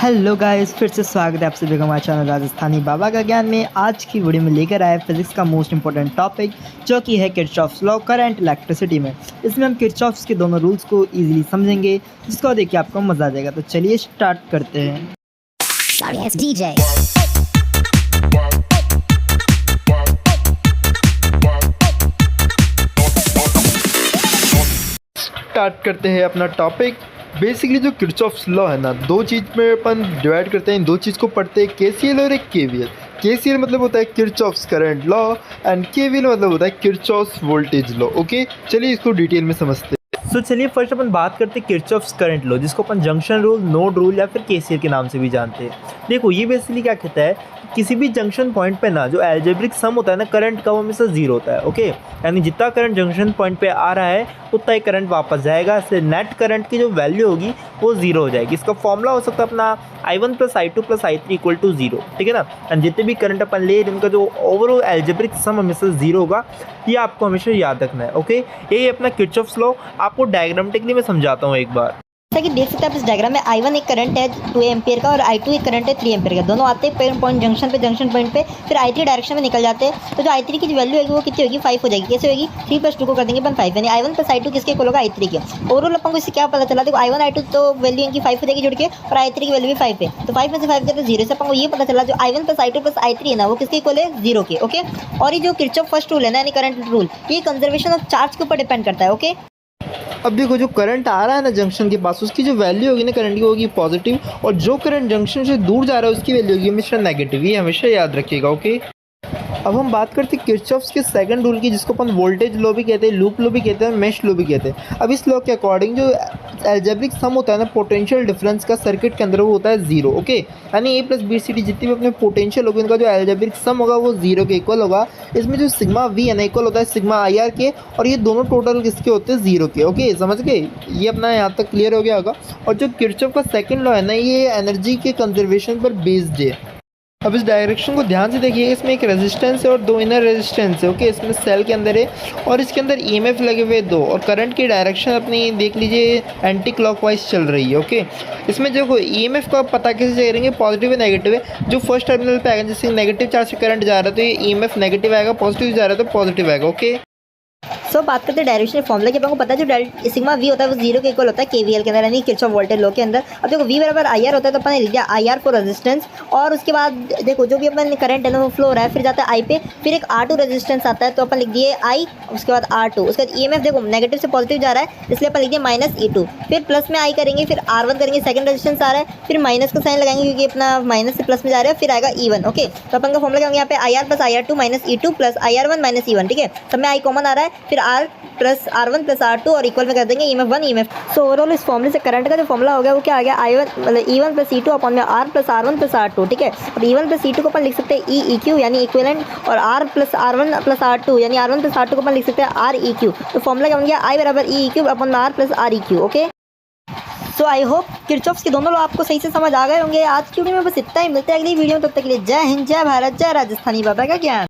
Hello guys, फिर से स्वागत है आप सभी का हमारे चैनल राजस्थानी बाबा का ज्ञान में। आज की वीडियो में लेकर आए फिजिक्स का मोस्ट इंपॉर्टेंट टॉपिक जो कि है किरचॉफ्स लॉ करंट इलेक्ट्रिसिटी में। इसमें हम किरचॉफ्स के दोनों रूल्स को इजीली समझेंगे, जिसको देख के आपको मज़ा आ जाएगा। तो चलिए स्टार्ट करते हैं। स्टार्ट करते हैं अपना टॉपिक। बेसिकली जो किरचॉफ्स लॉ है ना, दो चीज़ में अपन डिवाइड करते हैं। इन दो चीज़ को पढ़ते हैं, केसीएल और एक केवीएल। केसीएल मतलब होता है Kirchhoff's current law and KVL मतलब होता है किरचॉफ्स वोल्टेज लॉ। ओके, चलिए इसको डिटेल में समझते हैं। तो चलिए फर्स्ट अपन बात करते हैं किरचॉफ्स करंट लॉ, जिसको अपन जंक्शन रूल, नोड रूल या फिर केसीएल के नाम से भी जानते हैं। देखो, ये बेसिकली क्या कहता है, किसी भी जंक्शन पॉइंट पे ना जो एल्जेब्रिक सम होता है ना करंट का, वो हमेशा जीरो होता है। ओके, यानी जितना करंट जंक्शन पॉइंट पे आ रहा है उतना ही करंट वापस जाएगा। इससे नेट करंट की जो वैल्यू होगी वो जीरो हो जाएगी। इसका फॉर्मूला हो सकता है अपना I1 + I2 + I3 equal to zero, ठीक है ना। एंड जितने भी करंट अपन ले रहे हैं उनका जो ओवरऑल एल्जेब्रिक सम हमेशा जीरो होगा, ये आपको हमेशा याद रखना है। ओके, यही अपना किरचॉफ्स लॉ। आपको डायग्रामेटिकली मैं समझाता हूँ एक बार। जैसा कि देख सकते हैं आप इस डायग्राम में I1 एक करंट है 2 एम्पियर का और I2 एक करंट है 3 एम्पियर का। दोनों आते हैं पॉइंट जंक्शन पॉइंट पे, फिर I3 डायरेक्शन में निकल जाते हैं। तो जो I3 की जो वैल्यू होगी वो कितनी होगी, 5 हो जाएगी। कैसे होगी, 3 + 2 को कर देंगे अपन 5, यानी I1 + I2 किसके इक्वल होगा, I3 के। ओवरऑल अपन को इससे क्या पता चला, देखो I1 I2 तो वैल्यू इनकी 5 हो जाएगी जुड़ के, और I3 की वैल्यू भी 5 है। तो 5 में से 5 गया तो 0 से अपन को ये पता चला जो I1 + I2 + I3 है ना, वो किसके इक्वल है, 0 के। ओके, और ये जो किरचॉफ फर्स्ट रूल है ना, यानी करंट रूल, ये कंजर्वेशन ऑफ चार्ज के ऊपर डिपेंड करता है। ओके, अब देखो, जो करंट आ रहा है ना जंक्शन के पास, उसकी जो वैल्यू होगी ना करंट की, होगी पॉजिटिव, और जो करंट जंक्शन से दूर जा रहा है उसकी वैल्यू होगी हमेशा नेगेटिव। ये हमेशा याद रखिएगा। ओके, अब हम बात करते हैं किरचॉफ्स के सेकंड रूल की, जिसको अपन वोल्टेज लॉ भी कहते हैं, लूप लॉ भी कहते हैं, मेश लॉ भी कहते हैं। अब इस लॉ के अकॉर्डिंग जो एल्जेब्रिक सम होता है ना पोटेंशियल डिफरेंस का सर्किट के अंदर, वो होता है जीरो। ओके, यानी A + B + C D जितनी भी अपने पोटेंशियल होगी, उनका जो एल्जेब्रिक सम होगा वो जीरो के इक्वल होगा। इसमें जो सिग्मा V है ना, इक्वल होता है सिग्मा IR के, और ये दोनों टोटल किसके होते हैं, जीरो के। ओके, समझ गए, ये अपना यहाँ तक क्लियर हो गया होगा। और जो किरचॉफ का सेकंड लॉ है ना, ये एनर्जी के कंजर्वेशन पर बेस्ड है। अब इस डायरेक्शन को ध्यान से देखिए, इसमें एक रेजिस्टेंस है और दो इनर रेजिस्टेंस है। ओके, इसमें सेल के अंदर है और इसके अंदर EMF लगे हुए दो, और करंट की डायरेक्शन अपनी देख लीजिए एंटी क्लॉकवाइज चल रही है। ओके, इसमें जो EMF का पता कैसे करेंगे, पॉजिटिव है नेगेटिव है। जो फर्स्ट टर्मिनल पे आएगा, जैसे नेगेटिव चार्ज से करंट जा रहा है तो ये EMF नेगेटिव आएगा, पॉजिटिव जा रहा है तो पॉजिटिव आएगा। ओके, सो बात करते हैं डायरेक्शन फॉर्मूला की। आपको पता है जो सिग्मा V होता है वो 0 के इक्वल होता है केवीएल के अंदर, यानी किरचॉफ वोल्टेज लॉ के अंदर। अब देखो V = IR होता है, तो अपन ने लिख दिया IR फॉर रेजिस्टेंस, और उसके बाद देखो जो भी अपन करंट है ना वो फ्लो हो रहा है, फिर जाता है I पे, फिर एक R2 रेजिस्टेंस आता है, तो अपन लिख दिए I, उसके बाद R2, उसके बाद EMF देखो नेगेटिव से पॉजिटिव जा रहा है, इसलिए अपन लिख दिए -E2, फिर प्लस में I करेंगे, फिर R1 करेंगे, सेकंड रेजिस्टेंस आ रहा है, फिर माइनस का साइन लगाएंगे क्योंकि अपना माइनस से प्लस में जा रहा है, फिर आएगा E1। ओके, तो अपन का फॉर्मूला क्या होगा, यहाँ पे IR + IR2 -E2 + IR1 -E1, ठीक है। सब में I कॉमन आ रहा है, फिर R1 + R2 और इक्वल में कर देंगे EMF1 EMF। सो ओवरऑल इस फॉर्मूले से करंट का जो फॉर्मूला हो गया वो क्या आ गया, I1 मतलब E1 + E2 अपॉन में R + R1 + R2, ठीक है। और E1 + E2 को अपन लिख सकते हैं EEQ यानी इक्विवेलेंट, और R + R1 + R2 यानी R1 + R2 को अपन लिख सकते हैं REQ। तो फॉर्मूला क्या बन गया, I = EEQ upon R + REQ। Okay, so I hope Kirchhoff's के दोनों लॉ आपको सही से समझ आ गए होंगे। आज की वीडियो में बस इतना ही, मिलते हैं अगली वीडियो में, तब तक के लिए जय हिंद, जय भारत, जय राजस्थानी बाबा का ज्ञान।